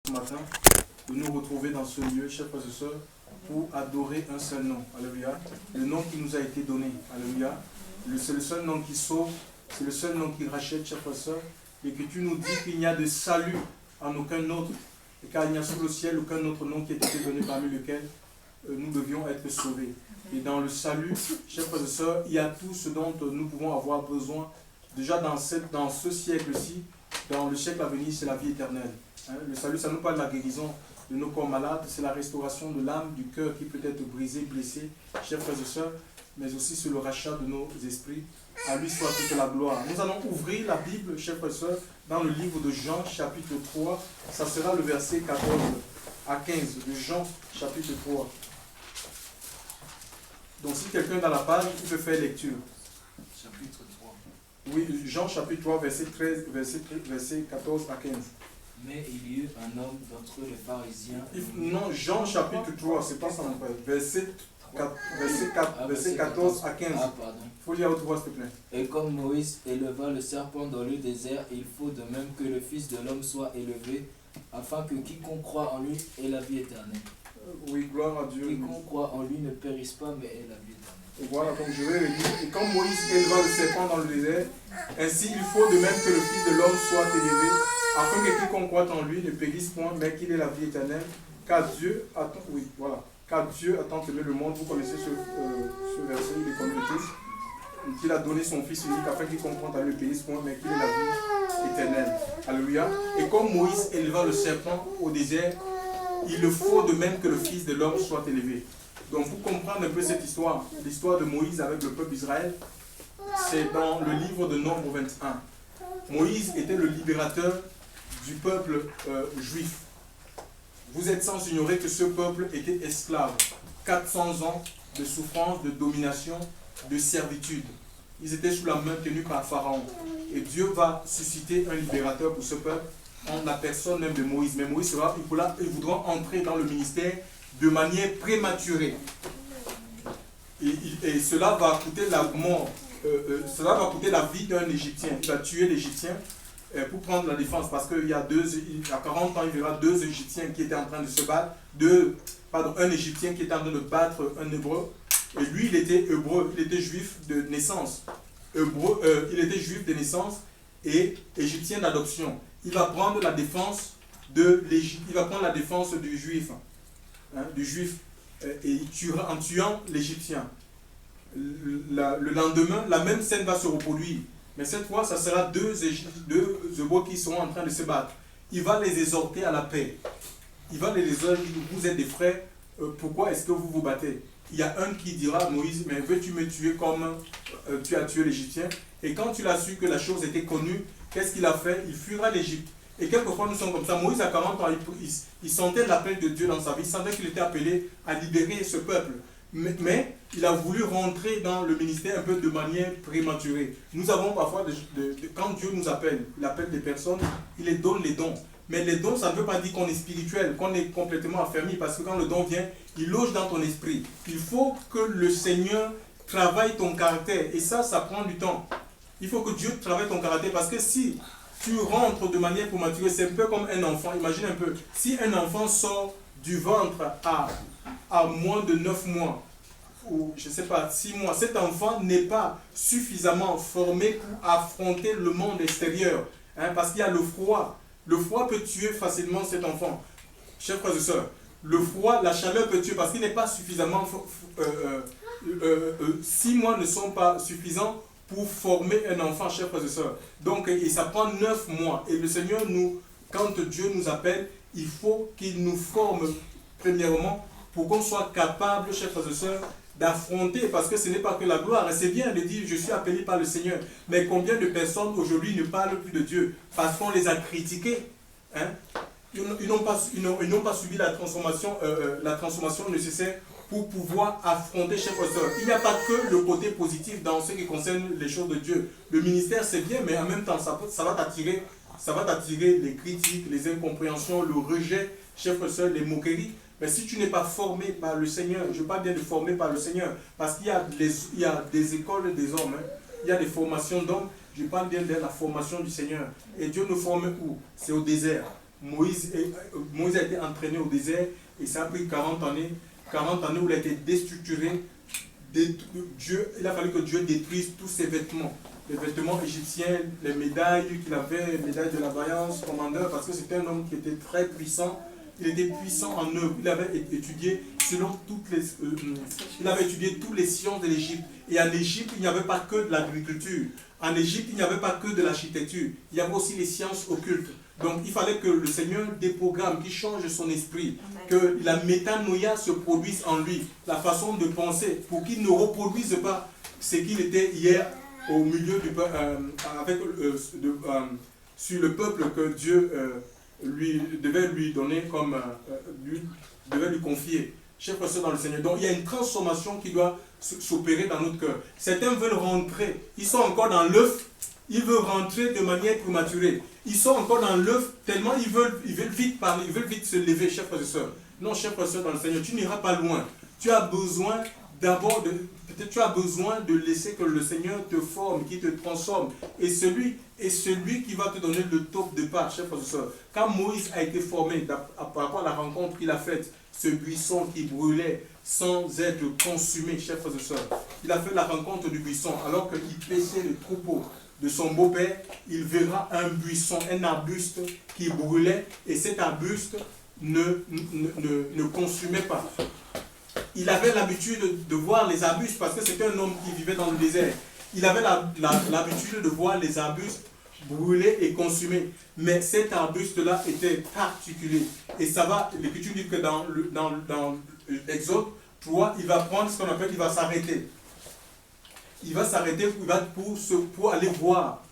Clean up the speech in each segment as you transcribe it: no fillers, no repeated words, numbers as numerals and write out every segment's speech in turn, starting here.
ce matin de nous retrouver dans ce lieu, chers frères et sœurs, pour adorer un seul nom. Alléluia. Le nom qui nous a été donné. Alléluia. C'est le seul nom qui sauve, c'est le seul nom qui rachète, chers frères et sœurs. Et que tu nous dis qu'il n'y a de salut en aucun autre, et car il n'y a sous le ciel aucun autre nom qui a été donné parmi lequel nous devions être sauvés. Et dans le salut, chers frères et sœurs, il y a tout ce dont nous pouvons avoir besoin. Déjà dans ce siècle-ci, dans le siècle à venir, c'est la vie éternelle. Le salut, ça nous parle de la guérison de nos corps malades, c'est la restauration de l'âme, du cœur qui peut être brisé, blessé, chers frères et sœurs, mais aussi c'est le rachat de nos esprits. À lui soit toute la gloire. Nous allons ouvrir la Bible, chers frères et sœurs, dans le livre de Jean, chapitre 3. Ça sera le verset 14 à 15 de Jean, chapitre 3. Donc si quelqu'un est dans la page, il peut faire lecture. Chapitre 3. Oui, Jean, chapitre 3, verset 14 à 15. Mais il y eut un homme d'entre les pharisiens. Non, Jean, chapitre 3, c'est pas ça mon père. Verset 14 à 15. Ah, pardon. Il faut lire à haute voix, s'il te plaît. Et comme Moïse éleva le serpent dans le désert, il faut de même que le Fils de l'homme soit élevé, afin que quiconque croit en lui ait la vie éternelle. Oui, gloire à Dieu. Quiconque croit en lui ne périsse pas, mais ait la vie éternelle. Et voilà, donc je vais le dire. Et comme Moïse éleva le serpent dans le désert, ainsi il faut de même que le Fils de l'homme soit élevé, afin que quiconque croit en lui ne périsse point, mais qu'il ait la vie éternelle. Car Dieu a tant aimé le monde. Vous connaissez ce verset, il est connu tous. Qu'il a donné son Fils unique afin qu'il comprenne à lui ne périsse point, mais qu'il ait la vie éternelle. Alléluia. Et comme Moïse éleva le serpent au désert, il le faut de même que le Fils de l'homme soit élevé. Donc pour comprendre un peu cette histoire, l'histoire de Moïse avec le peuple d'Israël, c'est dans le livre de Nombre 21. Moïse était le libérateur du peuple juif. Vous êtes sans ignorer que ce peuple était esclave. 400 ans de souffrance, de domination, de servitude. Ils étaient sous la main tenue par Pharaon. Et Dieu va susciter un libérateur pour ce peuple en la personne même de Moïse. Mais Moïse, il voudra entrer dans le ministère de manière prématurée. Et cela va coûter la mort, cela va coûter la vie d'un Égyptien. Il va tuer l'Égyptien pour prendre la défense. Parce qu'il y a 40 ans, il y aura deux Égyptiens qui étaient en train de se battre. Un Égyptien qui était en train de battre un Hébreu. Et lui, il était hébreu, il était juif de naissance. Il était juif de naissance et Égyptien d'adoption. Il va prendre la défense du juif. Et il tuera en tuant l'Égyptien. Le lendemain, la même scène va se reproduire. Mais cette fois, ça sera deux Hébreux qui seront en train de se battre. Il va les exhorter à la paix. Il va les exhorter, vous êtes des frères, pourquoi est-ce que vous vous battez? Il y a un qui dira à Moïse, mais veux-tu me tuer comme tu as tué l'Égyptien? Et quand il a su que la chose était connue, qu'est-ce qu'il a fait? Il fuira l'Égypte. Et quelquefois nous sommes comme ça. Moïse à 40 ans, il sentait l'appel de Dieu dans sa vie, il sentait qu'il était appelé à libérer ce peuple. Mais il a voulu rentrer dans le ministère un peu de manière prématurée. Nous avons parfois, quand Dieu nous appelle, il appelle des personnes, il les donne les dons. Mais les dons, ça ne veut pas dire qu'on est spirituel, qu'on est complètement affermi, parce que quand le don vient, il loge dans ton esprit. Il faut que le Seigneur travaille ton caractère. Et ça prend du temps. Il faut que Dieu travaille ton caractère, parce que si tu rentres de manière prématurée, c'est un peu comme un enfant. Imagine un peu, si un enfant sort du ventre à moins de 9 mois, ou je ne sais pas, 6 mois, cet enfant n'est pas suffisamment formé pour affronter le monde extérieur. Parce qu'il y a le froid. Le froid peut tuer facilement cet enfant. Chers frères et sœurs, le froid, la chaleur peut tuer parce qu'il n'est pas suffisamment... 6 mois ne sont pas suffisants pour former un enfant, chers frères et sœurs. Donc, et ça prend 9 mois. Et le Seigneur, quand Dieu nous appelle, il faut qu'il nous forme, premièrement, pour qu'on soit capable, chers frères et sœurs, d'affronter, parce que ce n'est pas que la gloire. Et c'est bien de dire, je suis appelé par le Seigneur. Mais combien de personnes aujourd'hui ne parlent plus de Dieu parce qu'on les a critiqués, Ils n'ont pas subi la transformation nécessaire pour pouvoir affronter chaque chose. Il n'y a pas que le côté positif dans ce qui concerne les choses de Dieu. Le ministère, c'est bien, mais en même temps, ça va t'attirer les critiques, les incompréhensions, le rejet, chers frères et sœurs, les moqueries. Mais si tu n'es pas formé par le Seigneur, je parle bien de formé par le Seigneur, parce qu'il y a des écoles des hommes, il y a des formations d'hommes, je parle bien de la formation du Seigneur. Et Dieu nous forme où? C'est au désert. Moïse a été entraîné au désert et ça a pris 40 années où il a été déstructuré. Il a fallu que Dieu détruise tous ses vêtements. Les vêtements égyptiens, les médailles qu'il avait, les médailles de la vaillance, commandeur, parce que c'était un homme qui était très puissant. Il était puissant en œuvre. Il avait étudié il avait étudié toutes les sciences de l'Égypte. Et en Égypte, il n'y avait pas que de l'agriculture. En Égypte, il n'y avait pas que de l'architecture. Il y avait aussi les sciences occultes. Donc, il fallait que le Seigneur déprogramme, qu'il change son esprit, que la métanoïa se produise en lui, la façon de penser, pour qu'il ne reproduise pas ce qu'il était hier au milieu du peuple, sur le peuple que Dieu devait lui donner devait lui confier. Chers frères et sœurs dans le Seigneur. Donc il y a une transformation qui doit s'opérer dans notre cœur. Certains veulent rentrer, ils sont encore dans l'œuf, ils veulent rentrer de manière prématurée. Ils sont encore dans l'œuf tellement ils veulent vite parler, ils veulent vite se lever, chers frères et sœurs. Non, chers frères et sœurs dans le Seigneur, tu n'iras pas loin. Tu as besoin d'abord peut-être tu as besoin de laisser que le Seigneur te forme, qui te transforme. Et celui qui va te donner le top de part, chers frères et sœurs. Quand Moïse a été formé par rapport à la rencontre qu'il a faite, ce buisson qui brûlait sans être consumé, chers frères et sœurs. Il a fait la rencontre du buisson alors qu'il paissait le troupeau de son beau-père. Il verra un buisson, un arbuste qui brûlait et cet arbuste ne consumait pas. Il avait l'habitude de voir les arbustes parce que c'était un homme qui vivait dans le désert. Il avait l'habitude de voir les arbustes brûler et consumer. Mais cet arbuste-là était particulier. Et ça va, l'Écriture dit que dans Exode 3, il va prendre ce qu'on appelle, il va s'arrêter. Il va s'arrêter pour aller voir.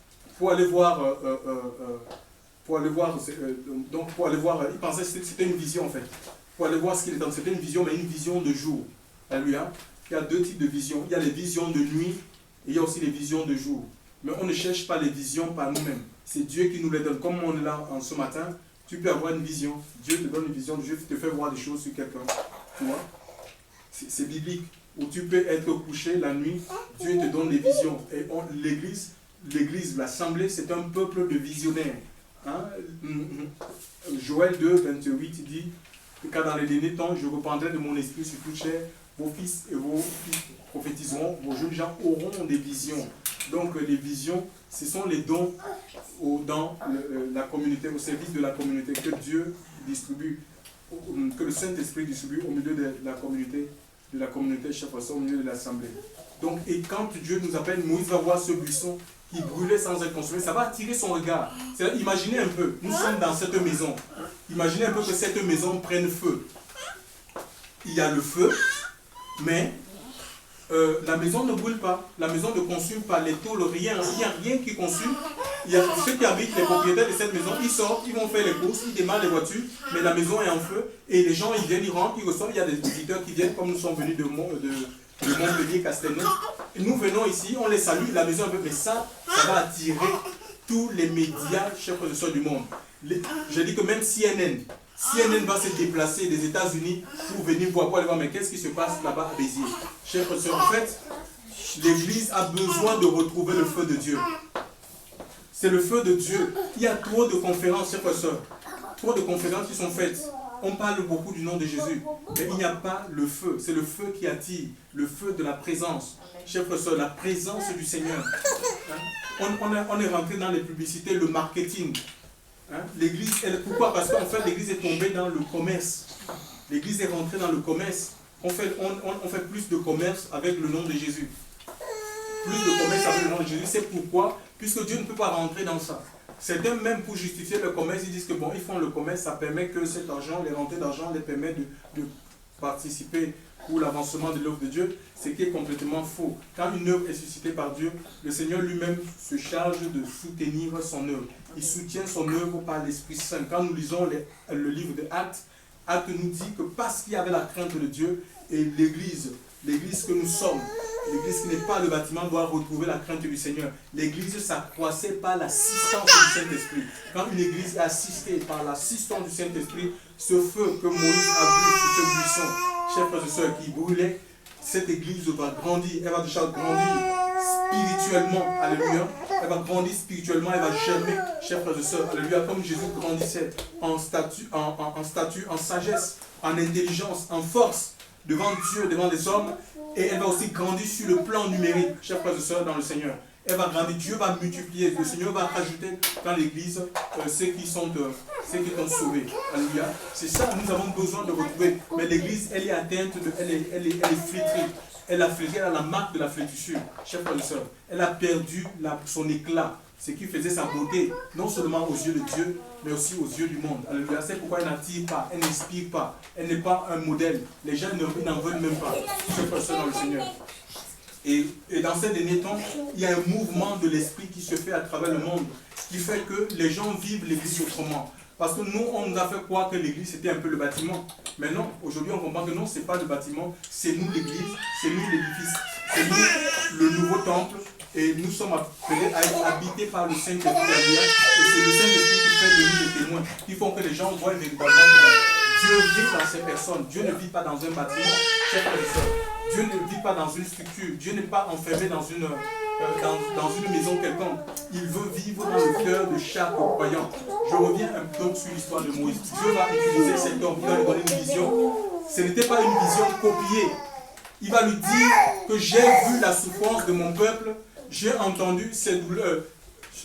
Il pensait que c'était une vision en fait. Pour aller voir ce qu'il est dans. C'était une vision, mais une vision de jour. Alléluia. Il y a deux types de visions. Il y a les visions de nuit et il y a aussi les visions de jour. Mais on ne cherche pas les visions par nous-mêmes. C'est Dieu qui nous les donne. Comme on est là ce matin, tu peux avoir une vision. Dieu te donne une vision. Dieu te fait voir des choses sur quelqu'un. Tu vois? C'est biblique. Où tu peux être couché la nuit, Dieu te donne des visions. Et l'église, l'assemblée, c'est un peuple de visionnaires. Hein? Joël 2, 28, il dit car dans les derniers temps, je reprendrai de mon esprit sur toute chair, vos fils et vos filles prophétiseront, vos jeunes gens auront des visions. Donc les visions, ce sont les dons dans la communauté, au service de la communauté que Dieu distribue, que le Saint-Esprit distribue au milieu de la communauté, chaque fois, au milieu de l'assemblée. Donc, et quand Dieu nous appelle, Moïse va voir ce buisson qui brûlait sans être consumé, ça va attirer son regard. Imaginez un peu, nous sommes dans cette maison. Imaginez un peu que cette maison prenne feu. Il y a le feu, mais la maison ne brûle pas. La maison ne consume pas les tôles, rien. Il n'y a rien qui consume. Il y a ceux qui habitent, les propriétaires de cette maison, ils sortent, ils vont faire les courses, ils démarrent les voitures, mais la maison est en feu. Et les gens, ils viennent, ils rentrent, ils ressortent. Il y a des visiteurs qui viennent, comme nous sommes venus de Montpellier, Castelnau. Et nous venons ici, on les salue, la maison est un peu, mais ça va attirer tous les médias, chers frères et sœurs du monde. Je dis que même CNN va se déplacer des États-Unis pour venir voir, pour aller voir, mais qu'est-ce qui se passe là-bas à Béziers. Chers frères et sœurs, en fait, l'Église a besoin de retrouver le feu de Dieu. C'est le feu de Dieu. Il y a trop de conférences, chers frères et sœurs. Trop de conférences qui sont faites. On parle beaucoup du nom de Jésus, mais il n'y a pas le feu. C'est le feu qui attire, le feu de la présence. Chers frères et sœurs, la présence du Seigneur. On est rentré dans les publicités, le marketing. L'église, pourquoi? Parce qu'en fait, l'église est tombée dans le commerce. L'église est rentrée dans le commerce. On fait plus de commerce avec le nom de Jésus. Plus de commerce avec le nom de Jésus. C'est pourquoi? Puisque Dieu ne peut pas rentrer dans ça. Certains, même pour justifier le commerce, ils disent que bon, ils font le commerce, ça permet que cet argent, les rentrées d'argent, les permet de participer pour l'avancement de l'œuvre de Dieu, ce qui est complètement faux. Quand une œuvre est suscitée par Dieu, le Seigneur lui-même se charge de soutenir son œuvre. Il soutient son œuvre par l'Esprit Saint. Quand nous lisons le livre de Actes, Actes nous dit que parce qu'il y avait la crainte de Dieu, et l'église que nous sommes, l'église qui n'est pas le bâtiment, doit retrouver la crainte du Seigneur. L'église s'accroissait par l'assistance du Saint-Esprit. Quand une église est assistée par l'assistance du Saint-Esprit, ce feu que Moïse a vu sur ce buisson, chers frères et sœurs, qui brûlait, cette église va grandir. Elle va déjà grandir spirituellement. Alléluia. Elle elle va grandir spirituellement, elle va germer, chers frères et sœurs. Alléluia, comme Jésus grandissait en statut, en sagesse, en intelligence, en force, devant Dieu, devant les hommes, et elle va aussi grandir sur le plan numérique, chers frères et sœurs, dans le Seigneur. Elle va grandir, Dieu va multiplier, le Seigneur va rajouter dans l'église ceux qui sont sauvés. Alléluia. C'est ça, nous avons besoin de retrouver. Mais l'église, elle est atteinte, elle est flétrie. Elle a flétri, elle a la marque de la flétrissure, chers frères et sœurs. Elle a perdu son éclat, ce qui faisait sa beauté, non seulement aux yeux de Dieu, mais aussi aux yeux du monde. Alléluia. C'est pourquoi elle n'attire pas, elle n'inspire pas, elle n'est pas un modèle. Les gens n'en veulent même pas, chers frères et sœurs dans le Seigneur. Et dans ces derniers temps, il y a un mouvement de l'esprit qui se fait à travers le monde, qui fait que les gens vivent l'église autrement. Parce que nous, on nous a fait croire que l'église c'était un peu le bâtiment. Mais non, aujourd'hui on comprend que non, ce n'est pas le bâtiment, c'est nous l'église, c'est nous l'édifice, c'est nous le nouveau temple. Et nous sommes appelés à être habités par le Saint-Esprit. Et c'est le Saint-Esprit qui fait de nous des témoins, qui font que les gens voient véritablement que Dieu vit dans ces personnes. Dieu ne vit pas dans un bâtiment, chers frères et sœurs. Dieu ne vit pas dans une structure. Dieu n'est pas enfermé dans une maison quelconque. Il veut vivre dans le cœur de chaque croyant. Je reviens un peu sur l'histoire de Moïse. Dieu va utiliser cet homme, il va lui donner une vision. Ce n'était pas une vision copiée. Il va lui dire que j'ai vu la souffrance de mon peuple, j'ai entendu ses douleurs.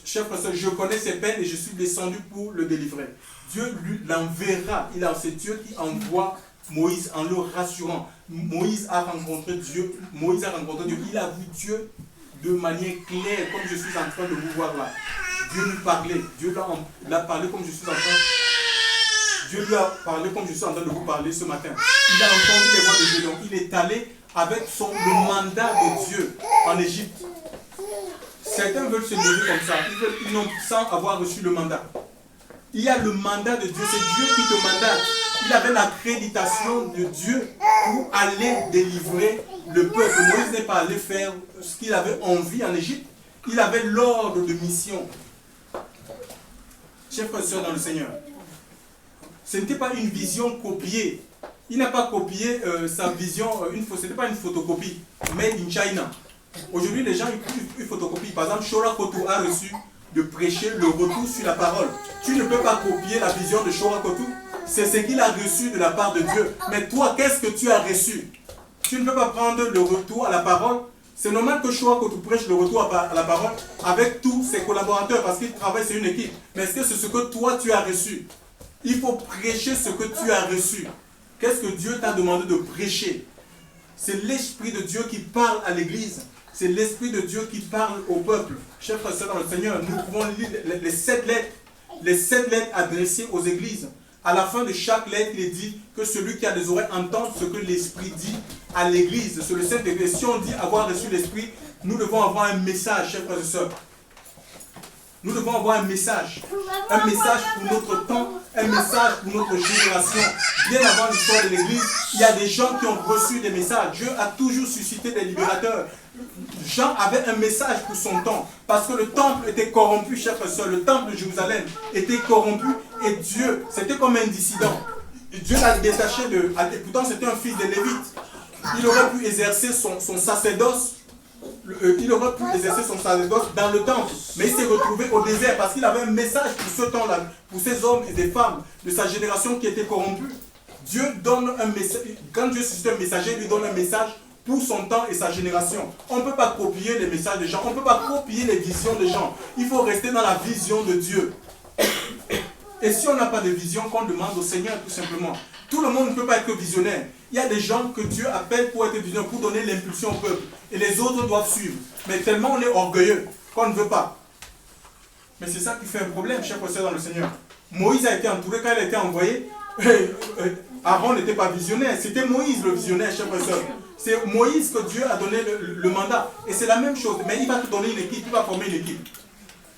Chers frères, je connais ses peines et je suis descendu pour le délivrer. Dieu lui l'enverra. C'est Dieu qui envoie Moïse en le rassurant. Moïse a rencontré Dieu. Il a vu Dieu de manière claire, comme je suis en train de vous voir là. Dieu lui parlait. Dieu l'a parlé comme je suis en train. Dieu lui a parlé comme je suis en train de vous parler ce matin. Il a entendu les voix de Gédéon. Il est allé avec le mandat de Dieu en Égypte. Certains veulent se lever comme ça. Ils n'ont sans avoir reçu le mandat. Il y a le mandat de Dieu. C'est Dieu qui te mandate. Il avait l'accréditation de Dieu pour aller délivrer le peuple. Moïse n'est pas allé faire ce qu'il avait envie en Égypte. Il avait l'ordre de mission. Chers frères et sœurs dans le Seigneur, ce n'était pas une vision copiée. Il n'a pas copié sa vision, ce n'était pas une photocopie, made in China. Aujourd'hui, les gens ils photocopient. Par exemple, Shora Kotu a reçu de prêcher le retour sur la parole. Tu ne peux pas copier la vision de Shora Kotu. C'est ce qu'il a reçu de la part de Dieu. Mais toi, qu'est-ce que tu as reçu? Tu ne peux pas prendre le retour à la parole. C'est normal que Shora Kotu prêche le retour à la parole avec tous ses collaborateurs parce qu'ils travaillent, c'est une équipe. Mais est-ce que c'est ce que toi tu as reçu? Il faut prêcher ce que tu as reçu. Qu'est-ce que Dieu t'a demandé de prêcher? C'est l'Esprit de Dieu qui parle à l'Église. C'est l'Esprit de Dieu qui parle au peuple. Chers frères et sœurs dans le Seigneur, nous pouvons lire les 7 lettres adressées aux églises. À la fin de chaque lettre, il est dit que celui qui a des oreilles entende ce que l'Esprit dit à l'Église. C'est le Saint-Esprit. Si on dit avoir reçu l'Esprit, nous devons avoir un message, chers frères et sœurs. Nous devons avoir un message pour notre temps, un message pour notre génération. Bien avant l'histoire de l'Église, il y a des gens qui ont reçu des messages. Dieu a toujours suscité des libérateurs. Jean avait un message pour son temps, parce que le temple était corrompu, chers frères et sœurs. Le temple de Jérusalem était corrompu, et Dieu, c'était comme un dissident. Dieu l'a détaché pourtant c'était un fils de Lévite. Il aurait pu exercer son sacerdoce. Il aurait pu exercer son sacerdoce dans le temple, mais il s'est retrouvé au désert parce qu'il avait un message pour ce temps-là, pour ces hommes et des femmes de sa génération qui étaient corrompus. Dieu donne un message, quand Dieu suscite un messager, il lui donne un message pour son temps et sa génération. On ne peut pas copier les messages des gens, on ne peut pas copier les visions des gens. Il faut rester dans la vision de Dieu. Et si on n'a pas de vision, qu'on demande au Seigneur tout simplement. Tout le monde ne peut pas être visionnaire. Il y a des gens que Dieu appelle pour être visionnaire, pour donner l'impulsion au peuple. Et les autres doivent suivre. Mais tellement on est orgueilleux qu'on ne veut pas. Mais c'est ça qui fait un problème, chers frères dans le Seigneur. Moïse a été entouré quand il a été envoyé. Aaron n'était pas visionnaire. C'était Moïse le visionnaire, chers frères. C'est Moïse que Dieu a donné le mandat. Et c'est la même chose. Mais il va te donner une équipe, il va former une équipe.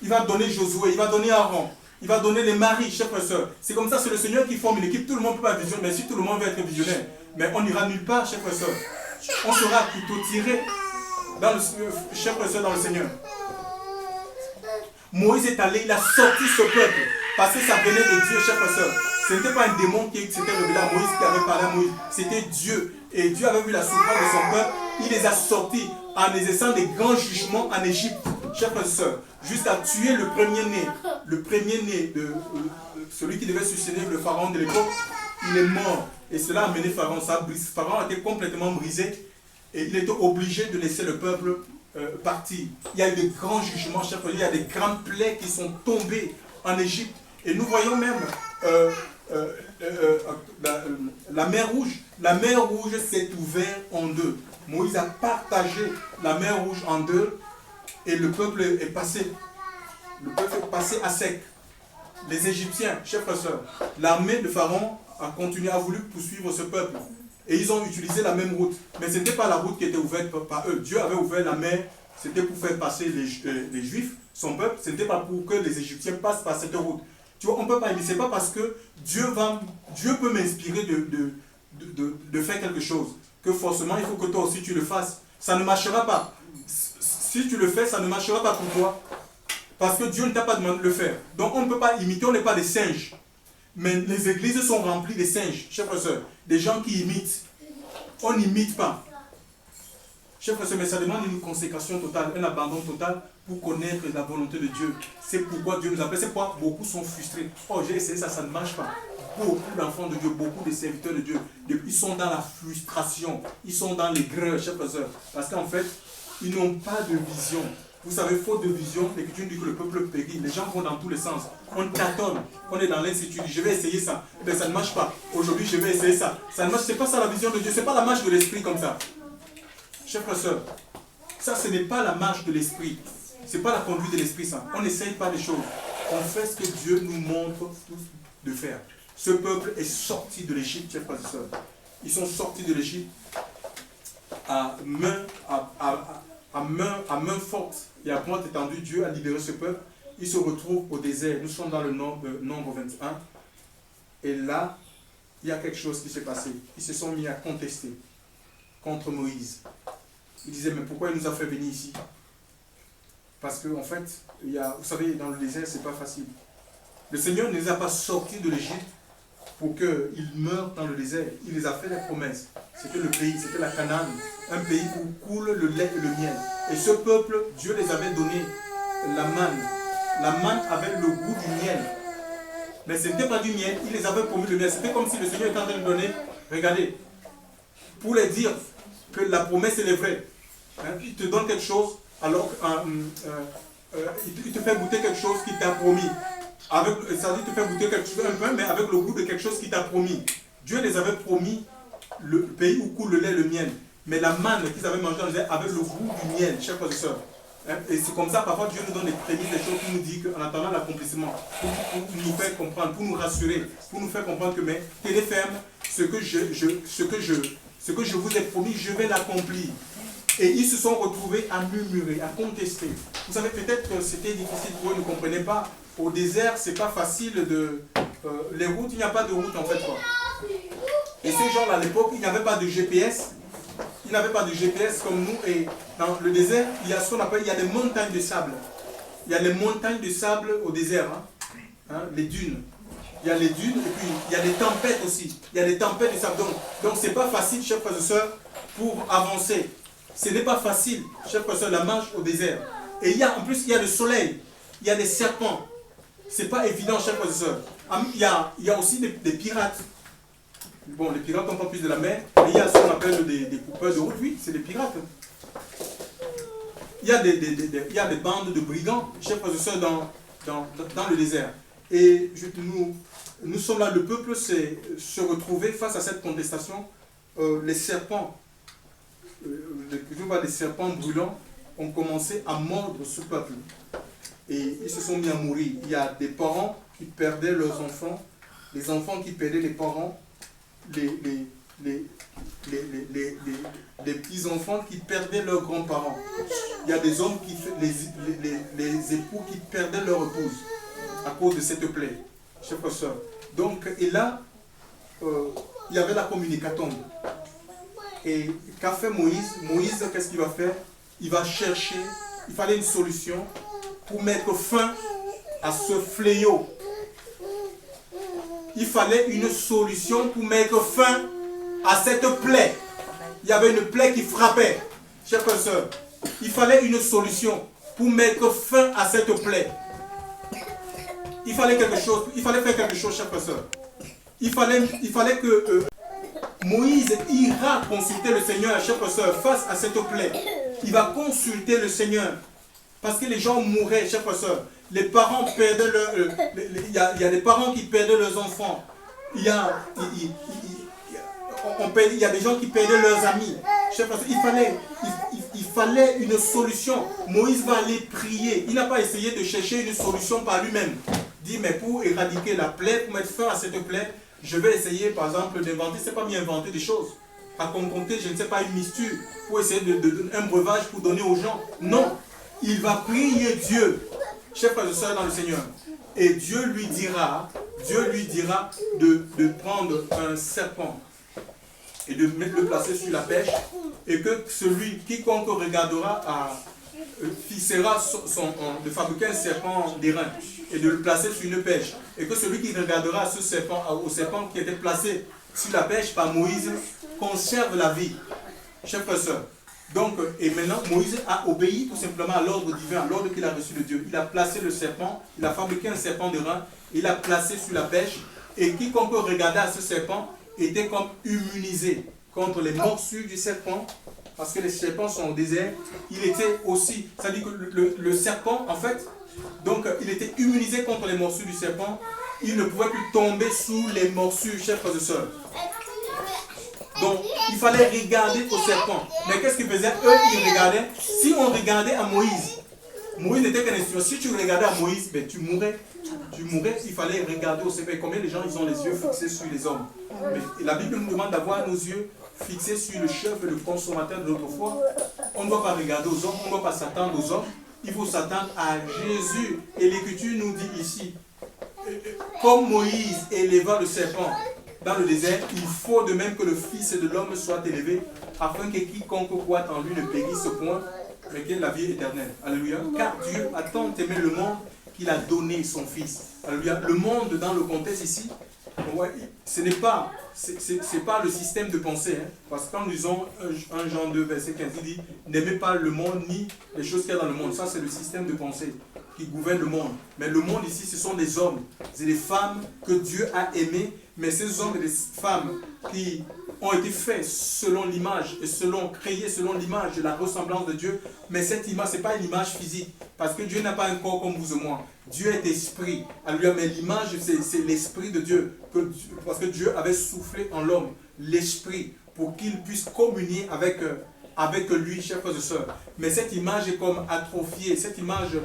Il va donner Josué, il va donner Aaron. Il va donner les maris, chers frères et sœurs. C'est comme ça, c'est le Seigneur qui forme une équipe. Tout le monde ne peut pas visionner, mais si tout le monde veut être visionnaire, mais on n'ira nulle part, chers frères et sœurs. On sera plutôt tiré, chers frères et sœurs, dans le Seigneur. Moïse est allé, il a sorti ce peuple, parce que ça venait de Dieu, chers frères et sœurs. Ce n'était pas un démon qui s'était révélé à Moïse, qui avait parlé à Moïse. C'était Dieu. Et Dieu avait vu la souffrance de son peuple. Il les a sortis en exerçant des grands jugements en Égypte. chers frères et sœurs, jusqu'à tuer le premier-né de celui qui devait succéder le pharaon de l'époque, il est mort. Et cela a amené Pharaon. Pharaon a été complètement brisé et il était obligé de laisser le peuple partir. Il y a eu de grands jugements, chers frères, il y a des grandes plaies qui sont tombées en Égypte. Et nous voyons même la mer Rouge. La mer Rouge s'est ouverte en deux. Moïse a partagé la mer Rouge en deux et le peuple est passé. Le peuple est passé à sec. Les Égyptiens, chers frères et sœurs, l'armée de Pharaon a voulu poursuivre ce peuple. Et ils ont utilisé la même route. Mais ce n'était pas la route qui était ouverte par eux. Dieu avait ouvert la mer, c'était pour faire passer les Juifs, son peuple. Ce n'était pas pour que les Égyptiens passent par cette route. Tu vois, on ne peut pas aimer. Ce n'est pas parce que Dieu peut m'inspirer de faire quelque chose que forcément il faut que toi aussi tu le fasses. Ça ne marchera pas. Si tu le fais, ça ne marchera pas pour toi. Parce que Dieu ne t'a pas demandé de le faire. Donc on ne peut pas imiter, on n'est pas des singes. Mais les églises sont remplies de singes, chers frères et sœurs. Des gens qui imitent. On n'imite pas. Chers frères et sœurs, mais ça demande une consécration totale, un abandon total pour connaître la volonté de Dieu. C'est pourquoi Dieu nous appelle. C'est pourquoi beaucoup sont frustrés. Oh, j'ai essayé ça, ça ne marche pas. Beaucoup d'enfants de Dieu, beaucoup de serviteurs de Dieu, ils sont dans la frustration. Ils sont dans les greurs, chers frères et sœurs. Parce qu'en fait, ils n'ont pas de vision. Vous savez, faute de vision, l'Écriture dit que le peuple périt. Les gens vont dans tous les sens. On tâtonne. On est dans l'incertitude. Je vais essayer ça. Mais ça ne marche pas. Aujourd'hui, je vais essayer ça. Ça ne marche. Ce n'est pas ça la vision de Dieu. Ce n'est pas la marche de l'esprit comme ça. Chers frères et sœurs, ça, ce n'est pas la marche de l'esprit. Ce n'est pas la conduite de l'esprit, ça. On n'essaye pas les choses. On fait ce que Dieu nous montre tous de faire. Ce peuple est sorti de l'Égypte, chers frères et sœurs. Ils sont sortis de l'Égypte à main forte et à pointe étendue. Dieu a libéré ce peuple. Ils se retrouvent au désert. Nous sommes dans le nombre 21. Et là, il y a quelque chose qui s'est passé. Ils se sont mis à contester contre Moïse. Ils disaient, mais pourquoi il nous a fait venir ici? Parce qu'en fait, vous savez, dans le désert, c'est pas facile. Le Seigneur ne les a pas sortis de l'Égypte pour qu'ils meurent dans le désert. Il les a fait des promesses. C'était le pays, c'était la Canaan, un pays où coule le lait et le miel. Et ce peuple, Dieu les avait donné la manne. La manne avait le goût du miel. Mais ce n'était pas du miel, il les avait promis le miel. C'était comme si le Seigneur était en train de donner, regardez, pour les dire que la promesse elle est vraie. Il te donne quelque chose, alors il te fait goûter quelque chose qu'il t'a promis. Ça dit te faire goûter quelque chose, un peu, mais avec le goût de quelque chose qu'il t'a promis. Dieu les avait promis le pays où coule le lait et le miel. Mais la manne qu'ils avaient mangée avait le goût du miel, chers frères et sœurs. Et c'est comme ça, parfois Dieu nous donne des prémices, des choses, pour nous dire qu'en attendant l'accomplissement, pour nous faire comprendre, pour nous rassurer, pour nous faire comprendre que, mais tenez ferme, ce que je vous ai promis, je vais l'accomplir. Et ils se sont retrouvés à murmurer, à contester. Vous savez, peut-être que c'était difficile pour eux, ils ne comprenaient pas. Au désert, c'est pas facile de... les routes, il n'y a pas de route en fait. Quoi. Et ces gens-là, à l'époque, il n'y avait pas de GPS. Ils n'avaient pas de GPS comme nous. Et dans le désert, il y a ce qu'on appelle, il y a des montagnes de sable. Il y a les montagnes de sable au désert. Les dunes. Il y a les dunes et puis il y a des tempêtes aussi. Il y a des tempêtes de sable. Donc c'est pas facile, chers frères et sœurs, pour avancer. Ce n'est pas facile, chers frères et sœurs, la marche au désert. Et en plus, il y a le soleil. Il y a des serpents. C'est pas évident, chers frères et sœurs. Il y a aussi des pirates. Bon, les pirates ont pas plus de la mer, mais il y a ce qu'on appelle des coupeurs de route, oui, c'est des pirates. Il y a des bandes de brigands, chers frères et sœurs, dans le désert. Et nous sommes là, le peuple se retrouvait face à cette contestation. Les serpents, les serpents brûlants ont commencé à mordre ce peuple. Et ils se sont mis à mourir. Il y a des parents qui perdaient leurs enfants, les enfants qui perdaient les parents, les petits-enfants qui perdaient leurs grands-parents. Il y a des hommes, les époux qui perdaient leur épouse à cause de cette plaie, chers frères et sœurs. Donc, et là, il y avait la communicatombe. Et qu'a fait Moïse? Moïse, qu'est-ce qu'il va faire? Il va chercher, il fallait une solution pour mettre fin à ce fléau. Il fallait une solution pour mettre fin à cette plaie. Il y avait une plaie qui frappait, chers frères et sœurs. Il fallait une solution. pour mettre fin à cette plaie. Il fallait faire quelque chose, chers frères et sœurs. Il fallait que Moïse ira consulter le Seigneur, chers frères et sœurs, face à cette plaie. Il va consulter le Seigneur. Parce que les gens mouraient, chers frères et sœurs. Les parents perdaient il y a des parents qui perdaient leurs enfants. Il y a des gens qui perdaient leurs amis. Chers frères et sœurs, il fallait une solution. Moïse va aller prier. Il n'a pas essayé de chercher une solution par lui-même. Il dit, mais pour éradiquer la plaie, pour mettre fin à cette plaie, je vais essayer, par exemple, d'inventer, c'est pas mieux inventer des choses. À concocter, je ne sais pas, une mixture, pour essayer de donner un breuvage pour donner aux gens. Non, il va prier Dieu, chers frères et sœurs dans le Seigneur. Et Dieu lui dira de prendre un serpent et de le placer sur la pêche, et que quiconque regardera fixera de fabriquer un serpent d'airain et de le placer sur une pêche, et que celui qui regardera au serpent qui était placé sur la pêche par Moïse conserve la vie. Chers frères et sœurs, donc, et maintenant Moïse a obéi tout simplement à l'ordre divin, à l'ordre qu'il a reçu de Dieu. Il a placé le serpent, il a fabriqué un serpent d'airain, il l'a placé sur la pêche, et quiconque regardait à ce serpent était comme immunisé contre les morsures du serpent. Parce que les serpents sont au désert, il était aussi, ça dit que le serpent, en fait, donc il était immunisé contre les morsures du serpent, il ne pouvait plus tomber sous les morsures, chers frères et sœurs. Donc, il fallait regarder au serpent. Mais qu'est-ce qu'ils faisaient? Eux, ils regardaient. Si on regardait à Moïse, Moïse n'était qu'un instrument. Si tu regardais à Moïse, ben, tu mourrais. Il fallait regarder au serpent. Combien de gens ils ont les yeux fixés sur les hommes? Mais la Bible nous demande d'avoir nos yeux fixés sur le chef et le consommateur de notre foi. On ne doit pas regarder aux hommes, on ne doit pas s'attendre aux hommes. Il faut s'attendre à Jésus. Et l'Écriture nous dit ici, comme Moïse éleva le serpent dans le désert, il faut de même que le Fils de l'homme soit élevé, afin que quiconque croit en lui ne périsse point, mais qu'il ait la vie éternelle. Alléluia. Car Dieu a tant aimé le monde qu'il a donné son Fils. Alléluia. Le monde, dans le contexte ici, ce n'est pas, pas le système de pensée. Hein, parce que quand nous lisons 1 Jean 2, verset 15, il dit « N'aimez pas le monde ni les choses qu'il y a dans le monde ». Ça, c'est le système de pensée qui gouverne le monde. Mais le monde ici, ce sont des hommes et des femmes que Dieu a aimés. Mais ces hommes et ces femmes qui ont été faits selon l'image et créés selon l'image de la ressemblance de Dieu. Mais cette image, ce n'est pas une image physique. Parce que Dieu n'a pas un corps comme vous et moi. Dieu est esprit. Alléluia. Mais l'image, c'est l'esprit de Dieu. Parce que Dieu avait soufflé en l'homme l'esprit pour qu'il puisse communier avec lui, chers frères et sœurs. Mais cette image est comme atrophiée. Cette image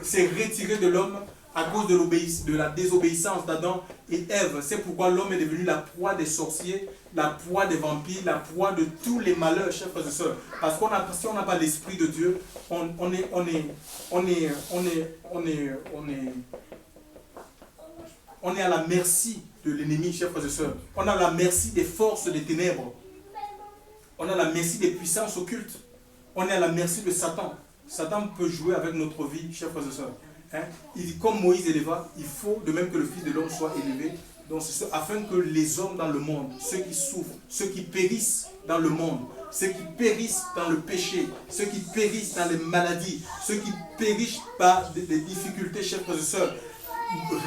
s'est retirée de l'homme à cause de la désobéissance d'Adam et Ève. C'est pourquoi l'homme est devenu la proie des sorciers, la proie des vampires, la proie de tous les malheurs, chers frères et sœurs. Parce que si on n'a pas l'esprit de Dieu, on est à la merci de l'ennemi, chers frères et sœurs. On est à la merci des forces des ténèbres. On est à la merci des puissances occultes. On est à la merci de Satan. Satan peut jouer avec notre vie, chers frères et sœurs. Hein? Il dit, comme Moïse éleva, il faut de même que le Fils de l'homme soit élevé. Donc c'est ça, afin que les hommes dans le monde, ceux qui souffrent, ceux qui périssent dans le monde, ceux qui périssent dans le péché, ceux qui périssent dans les maladies, ceux qui périssent par des difficultés, chers frères et sœurs,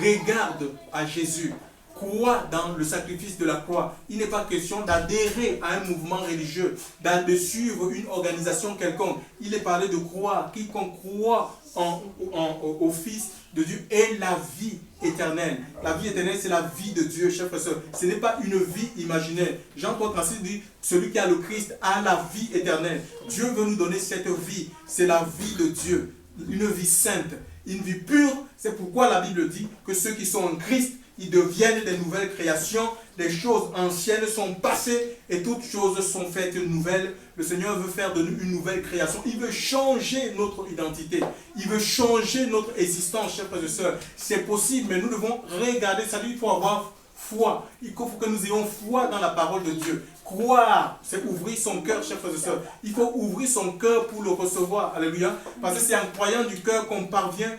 regardent à Jésus. Croient dans le sacrifice de la croix. Il n'est pas question d'adhérer à un mouvement religieux, de suivre une organisation quelconque. Il est parlé de croire. Quiconque croit au Fils de Dieu et la vie éternelle. La vie éternelle, c'est la vie de Dieu, chers frères et sœurs. Ce n'est pas une vie imaginaire. Jean-Paul Francis dit, celui qui a le Christ a la vie éternelle. Dieu veut nous donner cette vie. C'est la vie de Dieu. Une vie sainte, une vie pure. C'est pourquoi la Bible dit que ceux qui sont en Christ, ils deviennent des nouvelles créations, des choses anciennes sont passées et toutes choses sont faites nouvelles. Le Seigneur veut faire de nous une nouvelle création. Il veut changer notre identité. Il veut changer notre existence, chers frères et sœurs. C'est possible, mais nous devons regarder. Ça dit qu'il faut avoir foi. Il faut que nous ayons foi dans la parole de Dieu. Croire, c'est ouvrir son cœur, chers frères et sœurs. Il faut ouvrir son cœur pour le recevoir. Alléluia. Parce que c'est en croyant du cœur qu'on parvient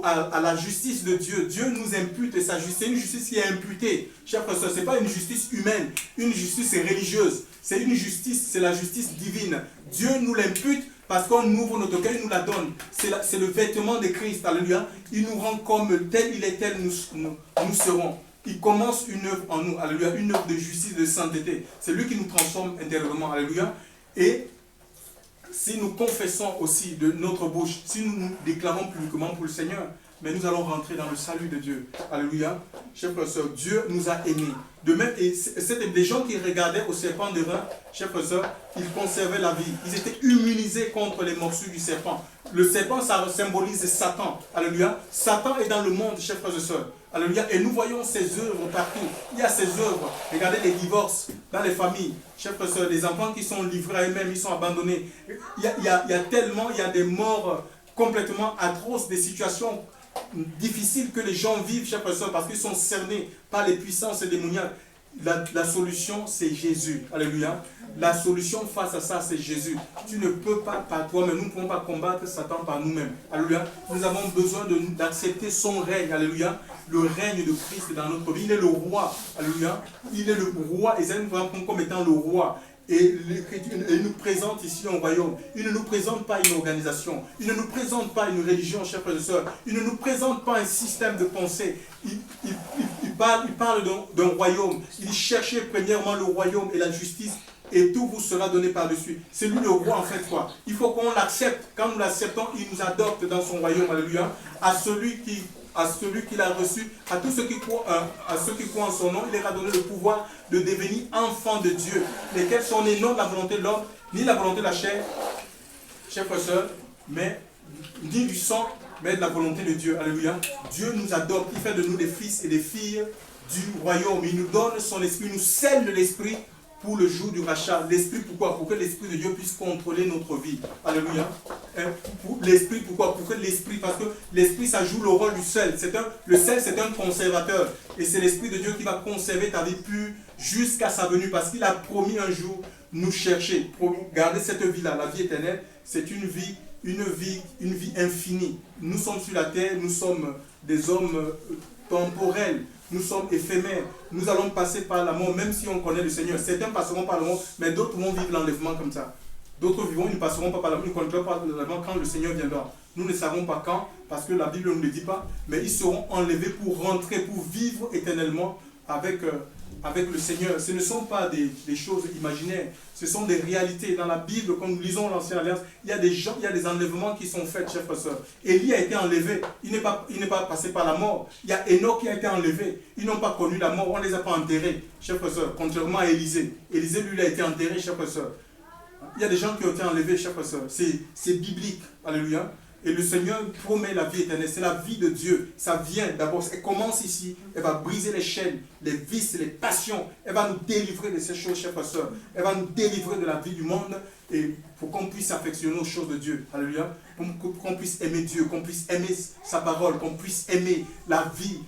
à la justice de Dieu. Dieu nous impute sa justice. C'est une justice qui est imputée. Chers frères et sœurs, ce n'est pas une justice humaine. Une justice religieuse. C'est une justice, c'est la justice divine. Dieu nous l'impute Parce qu'on ouvre notre cœur, il nous la donne. C'est le vêtement de Christ. Alléluia. Il nous rend comme tel il est, tel nous serons. Il commence une œuvre en nous. Alléluia. Une œuvre de justice, de sainteté. C'est lui qui nous transforme intérieurement. Alléluia. Et si nous confessons aussi de notre bouche, si nous nous déclarons publiquement pour le Seigneur, mais nous allons rentrer dans le salut de Dieu. Alléluia. Chers frères et sœurs, Dieu nous a aimés. De même, et c'était des gens qui regardaient au serpent de rein, chers frères et sœurs, ils conservaient la vie. Ils étaient immunisés contre les morsures du serpent. Le serpent, ça symbolise Satan. Alléluia. Satan est dans le monde, chers frères et sœurs. Alléluia. Et nous voyons ses œuvres partout. Il y a ses œuvres. Regardez les divorces dans les familles. Chers frères et sœurs, les enfants qui sont livrés à eux-mêmes, ils sont abandonnés. Il y a tellement, il y a des morts complètement atroces, des situations difficiles que les gens vivent, chers frères et sœurs, parce qu'ils sont cernés par les puissances démoniaques. La solution, c'est Jésus. Alléluia. La solution face à ça, c'est Jésus. Tu ne peux pas par toi-même. Nous ne pouvons pas combattre Satan par nous-mêmes. Alléluia. Nous avons besoin d'accepter son règne. Alléluia. Le règne de Christ dans notre vie. Il est le roi. Alléluia. Il est le roi. Et ça nous prend comme étant le roi. Et il nous présente ici un royaume. Il ne nous présente pas une organisation. Il ne nous présente pas une religion, chers frères et sœurs. Il ne nous présente pas un système de pensée. Il parle d'un royaume. Il cherchait premièrement le royaume et la justice. Et tout vous sera donné par-dessus. C'est lui le roi en fait quoi. Il faut qu'on l'accepte. Quand nous l'acceptons, il nous adopte dans son royaume. Alléluia. À celui qu'il a reçu, à tous ceux qui croient en son nom, il leur a donné le pouvoir de devenir enfants de Dieu, lesquels sont nés non de la volonté de l'homme, ni de la volonté de la chair, chers frères et sœurs, mais ni du sang, mais de la volonté de Dieu. Alléluia. Dieu nous adopte, il fait de nous des fils et des filles du royaume. Il nous donne son esprit, il nous scelle de l'esprit pour le jour du rachat. L'esprit, pourquoi? Pour que l'esprit de Dieu puisse contrôler notre vie. Alléluia. L'esprit, pourquoi? Pour que l'esprit, parce que l'esprit, ça joue le rôle du sel. Le sel, c'est un conservateur. Et c'est l'esprit de Dieu qui va conserver ta vie pure jusqu'à sa venue. Parce qu'il a promis un jour nous chercher. Pour garder cette vie-là, la vie éternelle, c'est une vie infinie. Nous sommes sur la terre, nous sommes des hommes temporels. Nous sommes éphémères. Nous allons passer par la mort, même si on connaît le Seigneur. Certains passeront par la mort, mais d'autres vont vivre l'enlèvement comme ça. D'autres vivront, ils ne passeront pas par la mort, ils ne connaîtront pas l'enlèvement quand le Seigneur viendra. Nous ne savons pas quand, parce que la Bible ne nous le dit pas, mais ils seront enlevés pour rentrer, pour vivre éternellement avec le Seigneur. Ce ne sont pas des choses imaginaires, ce sont des réalités. Dans la Bible, quand nous lisons l'Ancienne Alliance, il y a des enlèvements qui sont faits, chers frères et sœurs. Élie a été enlevé, il n'est pas passé par la mort. Il y a Enoch qui a été enlevé, ils n'ont pas connu la mort, on ne les a pas enterrés, chers frères et sœurs, contrairement à Élisée. Élisée, lui, il a été enterré, chers frères et sœurs. Il y a des gens qui ont été enlevés, chers frères et sœurs. C'est biblique, alléluia. Et le Seigneur promet la vie éternelle. C'est la vie de Dieu. Ça vient d'abord. Elle commence ici. Elle va briser les chaînes, les vices, les passions. Elle va nous délivrer de ces choses, chers frères et sœurs. Elle va nous délivrer de la vie du monde. Et pour qu'on puisse affectionner aux choses de Dieu. Alléluia. Pour qu'on puisse aimer Dieu, qu'on puisse aimer sa parole, qu'on puisse aimer la vie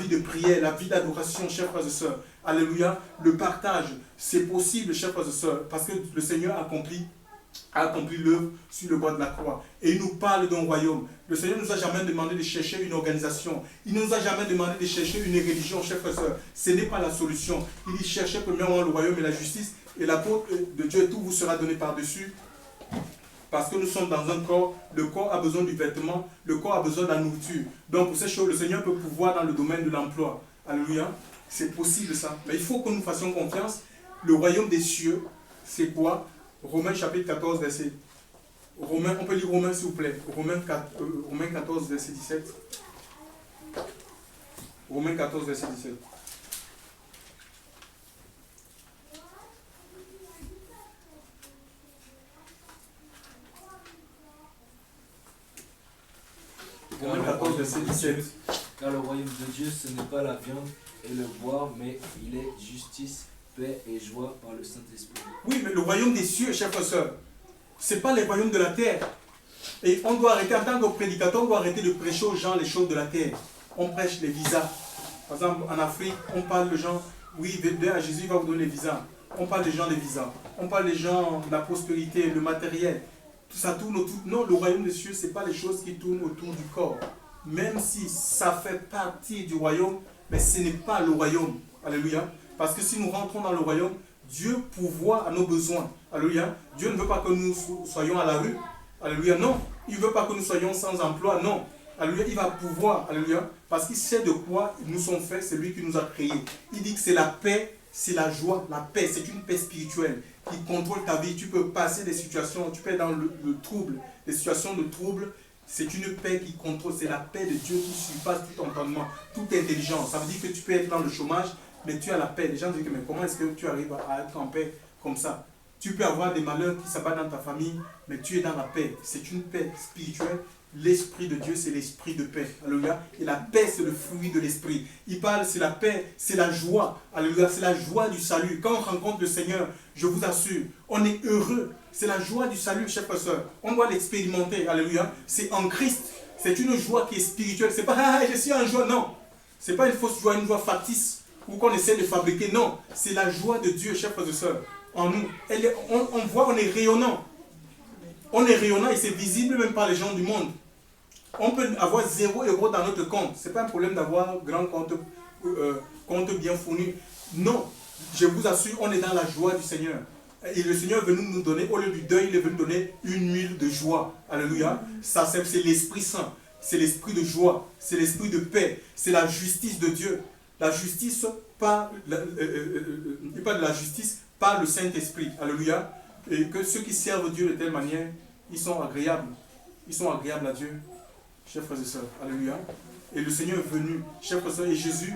de prière, la vie d'adoration, chers frères et sœurs. Alléluia. Le partage, c'est possible, chers frères et sœurs, parce que le Seigneur a accompli l'œuvre sur le bois de la croix. Et il nous parle d'un royaume. Le Seigneur ne nous a jamais demandé de chercher une organisation. Il ne nous a jamais demandé de chercher une religion, chers frères et sœurs. Ce n'est pas la solution. Il y cherchait premièrement le royaume et la justice. Et l'apôtre de Dieu, tout vous sera donné par-dessus. Parce que nous sommes dans un corps. Le corps a besoin du vêtement. Le corps a besoin de la nourriture. Donc pour ces choses, le Seigneur peut pouvoir dans le domaine de l'emploi. Alléluia. C'est possible ça. Mais il faut que nous fassions confiance. Le royaume des cieux, c'est quoi? Romains chapitre 14, verset. On peut lire Romains s'il vous plaît. Romains 14, verset 17. Romains 14, verset 17. Romains 14, verset 17. Car le royaume de Dieu, ce n'est pas la viande et le boire, mais il est justice, paix et joie par le Saint-Esprit. Oui, mais le royaume des cieux, chers frères et sœurs, ce n'est pas les royaumes de la terre. Et on doit arrêter, en tant que prédicateur, on doit arrêter de prêcher aux gens les choses de la terre. On prêche les visas. Par exemple, en Afrique, on parle de gens, oui, venez à Jésus, il va vous donner les visas. On parle des gens des visas. On parle des gens de la prospérité, le matériel. Tout ça tourne autour. Non, le royaume des cieux, ce n'est pas les choses qui tournent autour du corps. Même si ça fait partie du royaume, mais ce n'est pas le royaume. Alléluia. Parce que si nous rentrons dans le royaume, Dieu pourvoit à nos besoins. Alléluia. Dieu ne veut pas que nous soyons à la rue. Alléluia. Non, il ne veut pas que nous soyons sans emploi. Non. Alléluia. Il va pouvoir. Alléluia. Parce qu'il sait de quoi nous sommes faits. C'est lui qui nous a créés. Il dit que c'est la paix, c'est la joie. La paix, c'est une paix spirituelle qui contrôle ta vie. Tu peux passer des situations, tu peux être dans le trouble, des situations de trouble. C'est une paix qui contrôle. C'est la paix de Dieu qui surpasse tout entendement, toute intelligence. Ça veut dire que tu peux être dans le chômage, mais tu as la paix. Les gens disent que mais comment est-ce que tu arrives à être en paix comme ça? Tu peux avoir des malheurs qui s'abattent dans ta famille, mais tu es dans la paix. C'est une paix spirituelle. L'Esprit de Dieu, c'est l'esprit de paix. Alléluia. Et la paix, c'est le fruit de l'Esprit. Il parle, c'est la paix, c'est la joie. Alléluia. C'est la joie du salut. Quand on rencontre le Seigneur, je vous assure, on est heureux. C'est la joie du salut, chers frères et sœurs. On doit l'expérimenter. Alléluia. C'est en Christ. C'est une joie qui est spirituelle. C'est pas, ah, je suis en joie. Non. C'est pas une fausse joie, une joie factice ou qu'on essaie de fabriquer. Non. C'est la joie de Dieu, chers frères et sœurs, en nous. On voit, on est rayonnant. On est rayonnant et c'est visible même par les gens du monde. On peut avoir 0 € dans notre compte. Ce n'est pas un problème d'avoir un grand compte bien fourni. Non, je vous assure, on est dans la joie du Seigneur. Et le Seigneur est venu nous donner, au lieu du deuil, il est venu nous donner une huile de joie. Alléluia. Ça, c'est l'Esprit Saint. C'est l'esprit de joie. C'est l'esprit de paix. C'est la justice de Dieu. La justice, pas de la justice, par le Saint-Esprit. Alléluia. Et que ceux qui servent Dieu de telle manière, ils sont agréables. Ils sont agréables à Dieu, chers frères et sœurs. Alléluia. Et le Seigneur est venu, chers frères et sœurs, et Jésus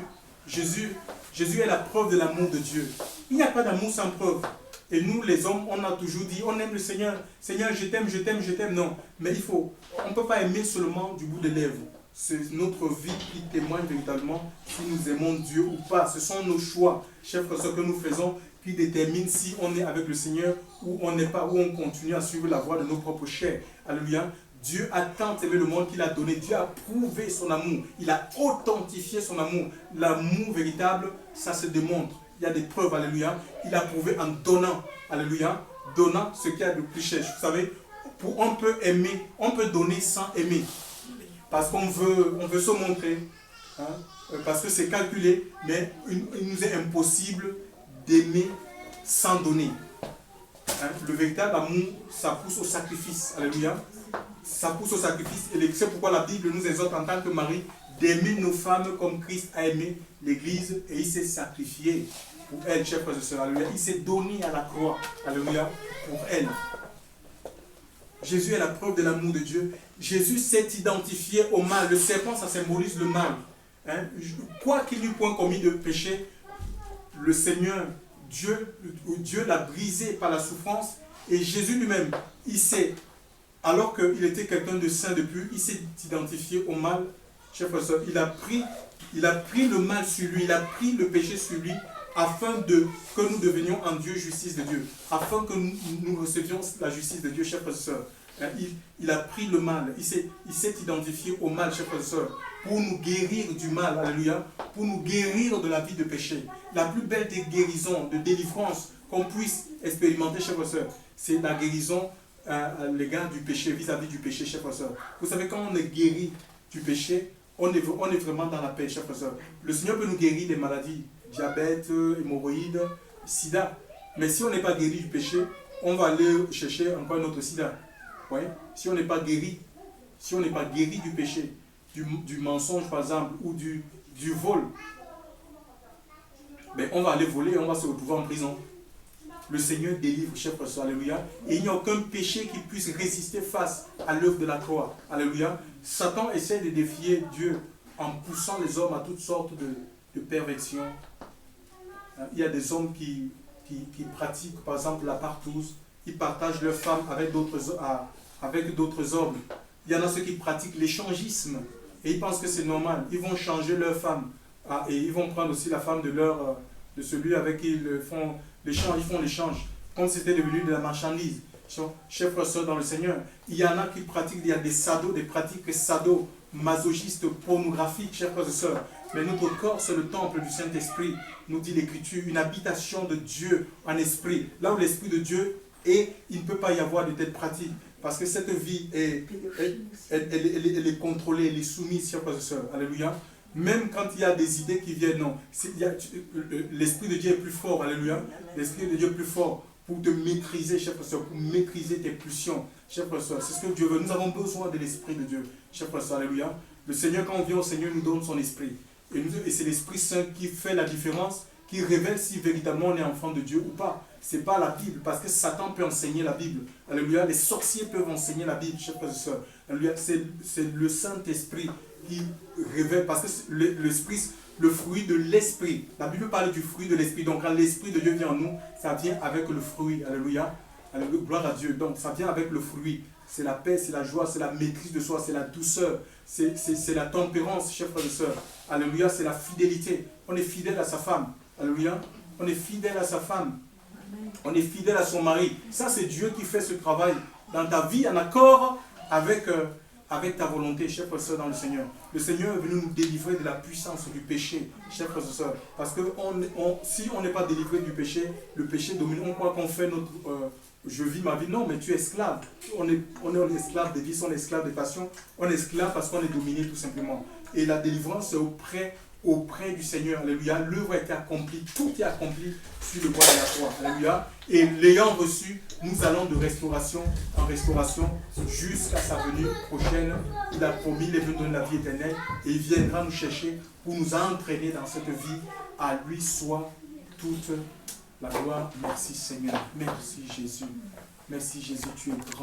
est la preuve de l'amour de Dieu. Il n'y a pas d'amour sans preuve. Et nous, les hommes, on a toujours dit, on aime le Seigneur. Seigneur, je t'aime, je t'aime, je t'aime. Non, mais on ne peut pas aimer seulement du bout des lèvres. C'est notre vie qui témoigne véritablement si nous aimons Dieu ou pas. Ce sont nos choix, chers frères et sœurs, que nous faisons qui détermine si on est avec le Seigneur ou on n'est pas, ou on continue à suivre la voie de nos propres chairs. Alléluia. Dieu a tant aimé le monde qu'il a donné. Dieu a prouvé son amour. Il a authentifié son amour. L'amour véritable, ça se démontre. Il y a des preuves, alléluia. Il a prouvé en donnant, alléluia, donnant ce qu'il y a de plus cher. Vous savez, on peut aimer, on peut donner sans aimer. Parce qu'on veut se montrer, hein, parce que c'est calculé, mais il nous est impossible d'aimer sans donner. Hein? Le véritable amour, ça pousse au sacrifice. Alléluia. Ça pousse au sacrifice. Et c'est pourquoi la Bible nous exhorte en tant que mari d'aimer nos femmes comme Christ a aimé l'Église et il s'est sacrifié pour elle, chers frères et sœurs. Alléluia. Il s'est donné à la croix. Alléluia. Pour elle. Jésus est la preuve de l'amour de Dieu. Jésus s'est identifié au mal. Le serpent, ça symbolise le mal. Hein? Quoi qu'il n'eût point commis de péché, le Seigneur, Dieu l'a brisé par la souffrance. Et Jésus lui-même, alors qu'il était quelqu'un de saint de pur, il s'est identifié au mal. Chers frères et sœurs, il a pris le mal sur lui, il a pris le péché sur lui, afin que nous devenions en Dieu justice de Dieu, afin que nous recevions la justice de Dieu, chers frères et sœurs. Il a pris le mal, il s'est identifié au mal, chers frères et sœurs, pour nous guérir du mal, alléluia, pour nous guérir de la vie de péché. La plus belle des guérisons, de délivrance qu'on puisse expérimenter, chers frères et sœurs, c'est la guérison à l'égard du péché, vis-à-vis du péché, chers frères et sœurs. Vous savez, quand on est guéri du péché, on est vraiment dans la paix, chers frères et sœurs. Le Seigneur peut nous guérir des maladies, diabète, hémorroïdes, sida. Mais si on n'est pas guéri du péché, on va aller chercher encore un autre sida. Oui? Si on n'est pas guéri du péché, du mensonge par exemple, ou du vol, ben on va aller voler et on va se retrouver en prison. Le Seigneur délivre, chers frères et sœurs, alléluia. Et il n'y a aucun péché qui puisse résister face à l'œuvre de la croix. Alléluia. Satan essaie de défier Dieu en poussant les hommes à toutes sortes de perversions. Il y a des hommes qui pratiquent, par exemple, la partouze. Ils partagent leurs femmes avec d'autres hommes. Il y en a ceux qui pratiquent l'échangisme. Et ils pensent que c'est normal. Ils vont changer leur femme. Et ils vont prendre aussi la femme de celui avec qui ils font l'échange. Comme si c'était devenu de la marchandise. Chers frères et sœurs dans le Seigneur, il y en a qui pratiquent, il y a des pratiques sado-masochistes, pornographiques, chers frères et sœurs. Mais notre corps, c'est le temple du Saint-Esprit, nous dit l'Écriture, une habitation de Dieu en esprit. Là où l'Esprit de Dieu est, il ne peut pas y avoir de telles pratiques. Parce que cette vie, elle est contrôlée, elle est soumise, chers frères et sœurs. Alléluia. Même quand il y a des idées qui viennent, non. L'Esprit de Dieu est plus fort, alléluia. L'Esprit de Dieu est plus fort pour te maîtriser, chers frères et sœurs, pour maîtriser tes pulsions. Chers frères et sœurs, c'est ce que Dieu veut. Nous avons besoin de l'Esprit de Dieu. Chers frères et sœurs, alléluia. Le Seigneur, quand on vient au Seigneur, nous donne son Esprit. Et c'est l'Esprit Saint qui fait la différence, qui révèle si véritablement on est enfant de Dieu ou pas. Ce n'est pas la Bible, parce que Satan peut enseigner la Bible. Alléluia. Les sorciers peuvent enseigner la Bible, chers frères et sœurs. Alléluia. C'est le Saint-Esprit qui révèle, parce que l'Esprit, le fruit de l'Esprit. La Bible parle du fruit de l'Esprit. Donc quand l'Esprit de Dieu vient en nous, ça vient avec le fruit. Alléluia. Alléluia. Gloire à Dieu. Donc ça vient avec le fruit. C'est la paix, c'est la joie, c'est la maîtrise de soi, c'est la douceur, c'est la tempérance, chers frères et sœurs. Alléluia, c'est la fidélité. On est fidèle à sa femme. Alléluia. On est fidèle à sa femme. On est fidèle à son mari. Ça, c'est Dieu qui fait ce travail dans ta vie en accord avec ta volonté, chers frères et sœurs, dans le Seigneur. Le Seigneur est venu nous délivrer de la puissance du péché, chers frères et sœurs. Parce que si on n'est pas délivré du péché, le péché domine. On croit qu'on fait notre... je vis ma vie. Non, mais tu es esclave. On est esclave des vices, on est esclave des passions. On est esclave parce qu'on est dominé tout simplement. Et la délivrance, c'est auprès du Seigneur. Alléluia. L'œuvre a été accomplie. Tout est accompli sur le bois de la croix. Alléluia. Et l'ayant reçu, nous allons de restauration en restauration jusqu'à sa venue prochaine. Il a promis, il est venu donner la vie éternelle. Et il viendra nous chercher pour nous entraîner dans cette vie. À lui soit toute la gloire. Merci Seigneur. Merci Jésus. Merci Jésus, tu es grand.